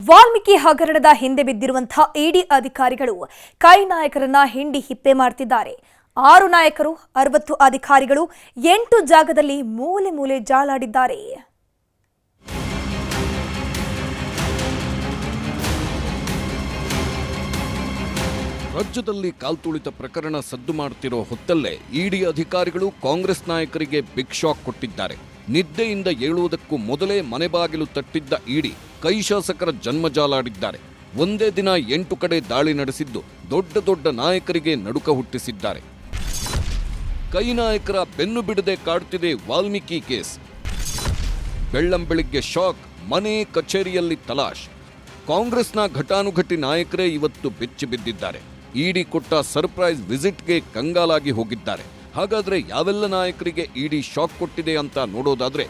ವಾಲ್ಮೀಕಿ ಹಗರಣದ ಹಿಂದೆ ಬಿದ್ದಿರುವಂತಹ ಇಡಿ ಅಧಿಕಾರಿಗಳು ಕೈ ನಾಯಕರನ್ನ ಹಿಂಡಿ ಹಿಪ್ಪೆ ಮಾಡ್ತಿದ್ದಾರೆ. 6 ನಾಯಕರು 60 ಅಧಿಕಾರಿಗಳು 8 ಜಾಗದಲ್ಲಿ ಮೂಲೆ ಮೂಲೆ ಜಾಲಾಡಿದ್ದಾರೆ. ರಾಜ್ಯದಲ್ಲಿ ಕಾಲ್ತುಳಿತ ಪ್ರಕರಣ ಸದ್ದು ಮಾಡುತ್ತಿರೋ ಹೊತ್ತಲ್ಲೇ ಇಡಿ ಅಧಿಕಾರಿಗಳು ಕಾಂಗ್ರೆಸ್ ನಾಯಕರಿಗೆ ಬಿಗ್ ಶಾಕ್ ಕೊಟ್ಟಿದ್ದಾರೆ. ನಿದ್ದೆಯಿಂದ ಏಳುವುದಕ್ಕೂ ಮೊದಲೇ ಮನೆ ಬಾಗಿಲು ತಟ್ಟಿದ್ದ ಇಡಿ ಕೈ ಶಾಸಕರ ಜನ್ಮಜಾಲಾಡಿದ್ದಾರೆ. ಒಂದೇ ದಿನ 8 ಕಡೆ ದಾಳಿ ನಡೆಸಿದ್ದು ದೊಡ್ಡ ದೊಡ್ಡ ನಾಯಕರಿಗೆ ನಡುಕ ಹುಟ್ಟಿಸಿದ್ದಾರೆ. ಕೈ ನಾಯಕರ ಬೆನ್ನು ಬಿಡದೆ ಕಾಡ್ತಿದೆ ವಾಲ್ಮೀಕಿ ಕೇಸ್. ಬೆಳ್ಳಂಬೆಳಿಗ್ಗೆ ಶಾಕ್, ಮನೆ ಕಚೇರಿಯಲ್ಲಿ ತಲಾಶ್. ಕಾಂಗ್ರೆಸ್ನ ಘಟಾನುಘಟಿ ನಾಯಕರೇ ಇವತ್ತು ಬೆಚ್ಚಿ ಬಿದ್ದಿದ್ದಾರೆ. ಇಡಿ ಕೊಟ್ಟ ಸರ್ಪ್ರೈಸ್ ವಿಸಿಟ್ಗೆ ಕಂಗಾಲಾಗಿ ಹೋಗಿದ್ದಾರೆ. ಹಾಗಾದ್ರೆ ಯಾವೆಲ್ಲ ನಾಯಕರಿಗೆ ಇಡಿ ಶಾಕ್ ಕೊಟ್ಟಿದೆ ಅಂತ ನೋಡೋದಾದ್ರೆ,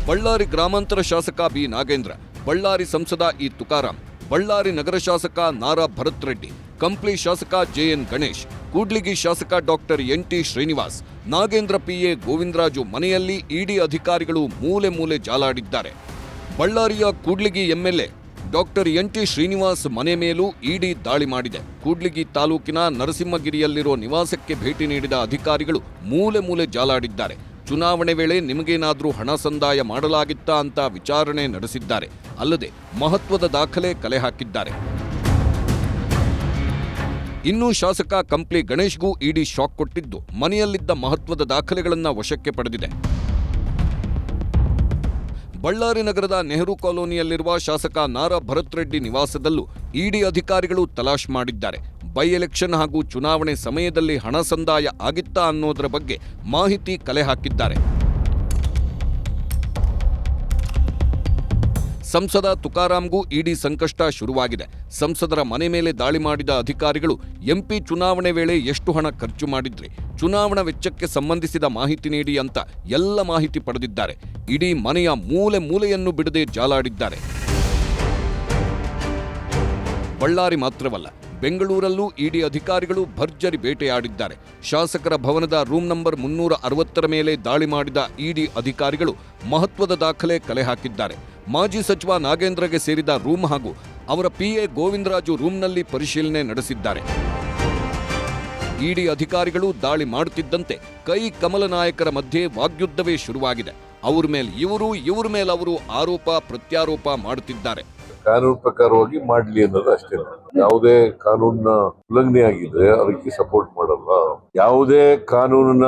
ಬಳ್ಳಾರಿ ಗ್ರಾಮಾಂತರ ಶಾಸಕ ಬಿ ನಾಗೇಂದ್ರ, ಬಳ್ಳಾರಿ ಸಂಸದ ಇ ತುಕಾರಾಂ, ಬಳ್ಳಾರಿ ನಗರ ಶಾಸಕ ನಾರಾ ಭರತ್ ರೆಡ್ಡಿ, ಕಂಪ್ಲಿ ಶಾಸಕ ಜೆಎನ್ ಗಣೇಶ್, ಕೂಡ್ಲಿಗಿ ಶಾಸಕ ಡಾಕ್ಟರ್ ಎನ್.ಟಿ. ಶ್ರೀನಿವಾಸ್, ನಾಗೇಂದ್ರ ಪಿಎ ಗೋವಿಂದರಾಜು ಮನೆಯಲ್ಲಿ ಇಡಿ ಅಧಿಕಾರಿಗಳು ಮೂಲೆ ಮೂಲೆ ಜಾಲಾಡಿದ್ದಾರೆ. ಬಳ್ಳಾರಿಯ ಕೂಡ್ಲಿಗಿ ಎಂಎಲ್ಎ ಡಾಕ್ಟರ್ ಎನ್.ಟಿ. ಶ್ರೀನಿವಾಸ್ ಮನೆ ಮೇಲೂ ಇಡಿ ದಾಳಿ ಮಾಡಿದೆ. ಕೂಡ್ಲಿಗಿ ತಾಲೂಕಿನ ನರಸಿಂಹಗಿರಿಯಲ್ಲಿರೋ ನಿವಾಸಕ್ಕೆ ಭೇಟಿ ನೀಡಿದ ಅಧಿಕಾರಿಗಳು ಮೂಲೆ ಮೂಲೆ ಜಾಲಾಡಿದ್ದಾರೆ. ಚುನಾವಣೆ ವೇಳೆ ನಿಮಗೇನಾದ್ರೂ ಹಣ ಸಂದಾಯ ಮಾಡಲಾಗಿತ್ತಾ ಅಂತ ವಿಚಾರಣೆ ನಡೆಸಿದ್ದಾರೆ. ಅಲ್ಲದೆ ಮಹತ್ವದ ದಾಖಲೆ ಕಲೆ ಹಾಕಿದ್ದಾರೆ. ಇನ್ನು ಶಾಸಕ ಕಂಪ್ಲಿ ಗಣೇಶ್ಗೂ ಇಡಿ ಶಾಕ್ ಕೊಟ್ಟಿದ್ದು ಮನೆಯಲ್ಲಿದ್ದ ಮಹತ್ವದ ದಾಖಲೆಗಳನ್ನು ವಶಕ್ಕೆ ಪಡೆದಿದೆ. ಬಳ್ಳಾರಿ ನಗರದ ನೆಹರು ಕಾಲೋನಿಯಲ್ಲಿರುವ ಶಾಸಕ ನಾರಾ ಭರತ್ ರೆಡ್ಡಿ ನಿವಾಸದಲ್ಲೂ ಇಡಿ ಅಧಿಕಾರಿಗಳು ತಲಾಶ್ ಮಾಡಿದ್ದಾರೆ. ಬೈ ಎಲೆಕ್ಷನ್ ಹಾಗೂ ಚುನಾವಣೆ ಸಮಯದಲ್ಲಿ ಹಣ ಸಂದಾಯ ಆಗಿತ್ತಾ ಅನ್ನೋದರ ಬಗ್ಗೆ ಮಾಹಿತಿ ಕಲೆ ಹಾಕಿದ್ದಾರೆ. ಸಂಸದ ತುಕಾರಾಂಗೂ ಇಡಿ ಸಂಕಷ್ಟ ಶುರುವಾಗಿದೆ. ಸಂಸದರ ಮನೆ ಮೇಲೆ ದಾಳಿ ಮಾಡಿದ ಅಧಿಕಾರಿಗಳು ಎಂಪಿ ಚುನಾವಣೆ ವೇಳೆ ಎಷ್ಟು ಹಣ ಖರ್ಚು ಮಾಡಿದ್ರಿ, ಚುನಾವಣಾ ವೆಚ್ಚಕ್ಕೆ ಸಂಬಂಧಿಸಿದ ಮಾಹಿತಿ ನೀಡಿ ಅಂತ ಎಲ್ಲ ಮಾಹಿತಿ ಪಡೆದಿದ್ದಾರೆ. ಇಡೀ ಮನೆಯ ಮೂಲೆ ಮೂಲೆಯನ್ನು ಬಿಡದೆ ಜಾಲಾಡಿದ್ದಾರೆ. ಬಳ್ಳಾರಿ ಮಾತ್ರವಲ್ಲ, ಬೆಂಗಳೂರಲ್ಲೂ ಇಡಿ ಅಧಿಕಾರಿಗಳು ಭರ್ಜರಿ ಬೇಟೆಯಾಡಿದ್ದಾರೆ. ಶಾಸಕರ ಭವನದ ರೂಮ್ ನಂಬರ್ 360 ಮೇಲೆ ದಾಳಿ ಮಾಡಿದ ಇಡಿ ಅಧಿಕಾರಿಗಳು ಮಹತ್ವದ ದಾಖಲೆ ಕಲೆ ಹಾಕಿದ್ದಾರೆ. ಮಾಜಿ ಸಚಿವ ನಾಗೇಂದ್ರಗೆ ಸೇರಿದ ರೂಮ್ ಹಾಗೂ ಅವರ ಪಿಎ ಗೋವಿಂದರಾಜು ರೂಮ್ನಲ್ಲಿ ಪರಿಶೀಲನೆ ನಡೆಸಿದ್ದಾರೆ. ಇಡಿ ಅಧಿಕಾರಿಗಳು ದಾಳಿ ಮಾಡುತ್ತಿದ್ದಂತೆ ಕೈ ಕಮಲ ನಾಯಕರ ಮಧ್ಯೆ ವಾಗ್ಯುದ್ಧವೇ ಶುರುವಾಗಿದೆ. ಅವ್ರ ಮೇಲೆ ಇವರು, ಇವ್ರ ಮೇಲೆ ಅವರು ಆರೋಪ ಪ್ರತ್ಯಾರೋಪ ಮಾಡುತ್ತಿದ್ದಾರೆ. ಕಾನೂನು ಪ್ರಕಾರವಾಗಿ ಮಾಡ್ಲಿ ಅನ್ನೋದು ಅಷ್ಟೇ. ಯಾವುದೇ ಕಾನೂನಿನ ಉಲ್ಲಂಘನೆ ಆಗಿದ್ರೆ ಅದಕ್ಕೆ ಸಪೋರ್ಟ್ ಮಾಡಲ್ಲ. ಯಾವುದೇ ಕಾನೂನಿನ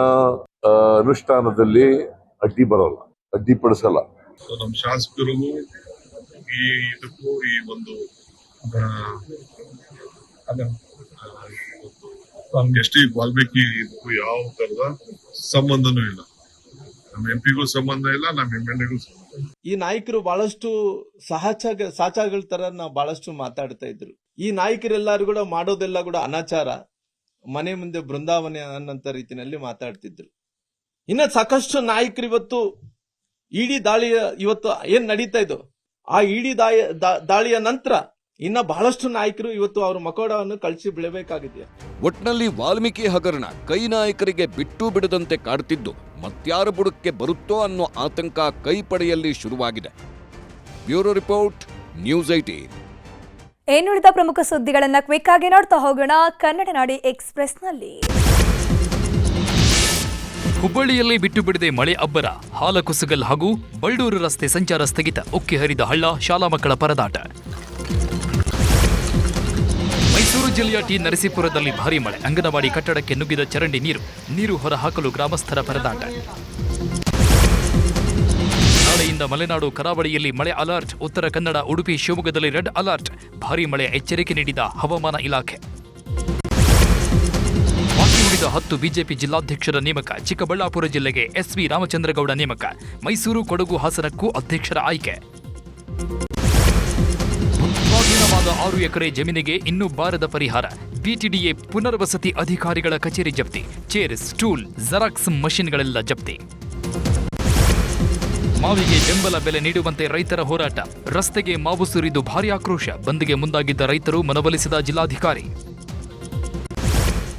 ಅನುಷ್ಠಾನದಲ್ಲಿ ಅಡ್ಡಿ ಬರಲ್ಲ, ಅಡ್ಡಿಪಡಿಸಲ್ಲ. ನಮ್ಮ ಶಾಸಕರಿಗೂ ಇದಕ್ಕೂ ಈ ಒಂದು ಎಷ್ಟೇ ವಾಲ್ಮೀಕಿ ಇದಕ್ಕೂ ಯಾವ ತರದ ಸಂಬಂಧನೂ ಇಲ್ಲ. ನಮ್ಮ ಎಂಪಿಗೂ ಸಂಬಂಧ ಇಲ್ಲ, ನಮ್ಮ ಎಂಎಲ್ಎಗೂ ಸಂಬಂಧ. ಈ ನಾಯಕರು ಬಹಳಷ್ಟು ಸಾಚಾಗಳ ತರ ನಾವು ಬಹಳಷ್ಟು ಮಾತಾಡ್ತಾ ಇದ್ರು. ಈ ನಾಯಕರೆಲ್ಲರೂ ಕೂಡ ಮಾಡೋದೆಲ್ಲ ಕೂಡ ಅನಾಚಾರ, ಮನೆ ಮುಂದೆ ಬೃಂದಾವನ ಅನ್ನಂತ ರೀತಿಯಲ್ಲಿ ಮಾತಾಡ್ತಿದ್ರು. ಇನ್ನ ಸಾಕಷ್ಟು ನಾಯಕರು ಇವತ್ತು ಇಡಿ ದಾಳಿಯ ಇವತ್ತು ಏನ್ ನಡೀತಾ ಇದ್ದು, ಆ ಇಡಿ ದಾಳಿಯ ನಂತರ ಇನ್ನ ಬಹಳಷ್ಟು ನಾಯಕರು ಇವತ್ತು ಅವರ ಮಕೋಡವನ್ನು ಕಳಿಸಿ ಬಿಡಬೇಕಾಗಿದೆ. ಒಟ್ನಲ್ಲಿ ವಾಲ್ಮೀಕಿ ಹಗರಣ ಕೈ ನಾಯಕರಿಗೆ ಬಿಟ್ಟು ಬಿಡದಂತೆ ಕಾಡ್ತಿದ್ದು ಮತ್ಯಾರ ಬುಡಕ್ಕೆ ಬರುತ್ತೋ ಅನ್ನೋ ಆತಂಕ ಕೈಪಡೆಯಲ್ಲಿ ಶುರುವಾಗಿದೆ. Bureau report, news 18. ಇನ್ನುಳಿದ ಪ್ರಮುಖ ಸುದ್ದಿಗಳನ್ನ ಕ್ವಿಕ್ ಆಗಿ ನೋಡ್ತಾ ಹೋಗೋಣ ಕನ್ನಡ ನಾಡಿ ಎಕ್ಸ್‌ಪ್ರೆಸ್‌ನಲ್ಲಿ. ಹುಬ್ಬಳ್ಳಿಯಲ್ಲಿ ಬಿಟ್ಟು ಬಿಡದೆ ಮಳೆ ಅಬ್ಬರ, ಹಾಲಕುಸುಗಲ್ ಹಾಗೂ ಬಳ್ಳೂರು ರಸ್ತೆ ಸಂಚಾರ ಸ್ಥಗಿತ, ಉಕ್ಕಿ ಹರಿದ ಹಳ್ಳ, ಶಾಲಾ ಮಕ್ಕಳ ಪರದಾಟ. ಮೈಸೂರು ಜಿಲ್ಲೆಯ ಟಿ ನರಸೀಪುರದಲ್ಲಿ ಭಾರೀ ಮಳೆ, ಅಂಗನವಾಡಿ ಕಟ್ಟಡಕ್ಕೆ ನುಗ್ಗಿದ ಚರಂಡಿ ನೀರು ಹೊರಹಾಕಲು ಗ್ರಾಮಸ್ಥರ ಪರದಾಟ. ನಾಳೆಯಿಂದ ಮಲೆನಾಡು ಕರಾವಳಿಯಲ್ಲಿ ಮಳೆ ಅಲರ್ಟ್, ಉತ್ತರ ಕನ್ನಡ, ಉಡುಪಿ, ಶಿವಮೊಗ್ಗದಲ್ಲಿ ರೆಡ್ ಅಲರ್ಟ್, ಭಾರೀ ಮಳೆ ಎಚ್ಚರಿಕೆ ನೀಡಿದ ಹವಾಮಾನ ಇಲಾಖೆ. ಬಾಕಿ ಉಳಿದ 10 ಬಿಜೆಪಿ ಜಿಲ್ಲಾಧ್ಯಕ್ಷರ ನೇಮಕ, ಚಿಕ್ಕಬಳ್ಳಾಪುರ ಜಿಲ್ಲೆಗೆ ಎಸ್ವಿ ರಾಮಚಂದ್ರಗೌಡ ನೇಮಕ, ಮೈಸೂರು, ಕೊಡಗು, ಹಾಸನಕ್ಕೂ ಅಧ್ಯಕ್ಷರ ಆಯ್ಕೆ. ಸ್ವಾಧೀನವಾದ 6 ಎಕರೆ ಜಮೀನಿಗೆ ಇನ್ನೂ ಬಾರದ ಪರಿಹಾರ, ಬಿಟಿಡಿಎ ಪುನರ್ವಸತಿ ಅಧಿಕಾರಿಗಳ ಕಚೇರಿ ಜಪ್ತಿ, ಚೇರ್, ಸ್ಟೂಲ್, ಜೆರಾಕ್ಸ್ ಮಷಿನ್ಗಳೆಲ್ಲ ಜಪ್ತಿ. ಮಾವಿಗೆ ಬೆಂಬಲ ಬೆಲೆ ನೀಡುವಂತೆ ರೈತರ ಹೋರಾಟ, ರಸ್ತೆಗೆ ಮಾವು ಸುರಿದು ಭಾರೀ ಆಕ್ರೋಶ, ಬಂದ್ಗೆ ಮುಂದಾಗಿದ್ದ ರೈತರು ಮನವೊಲಿಸಿದ ಜಿಲ್ಲಾಧಿಕಾರಿ.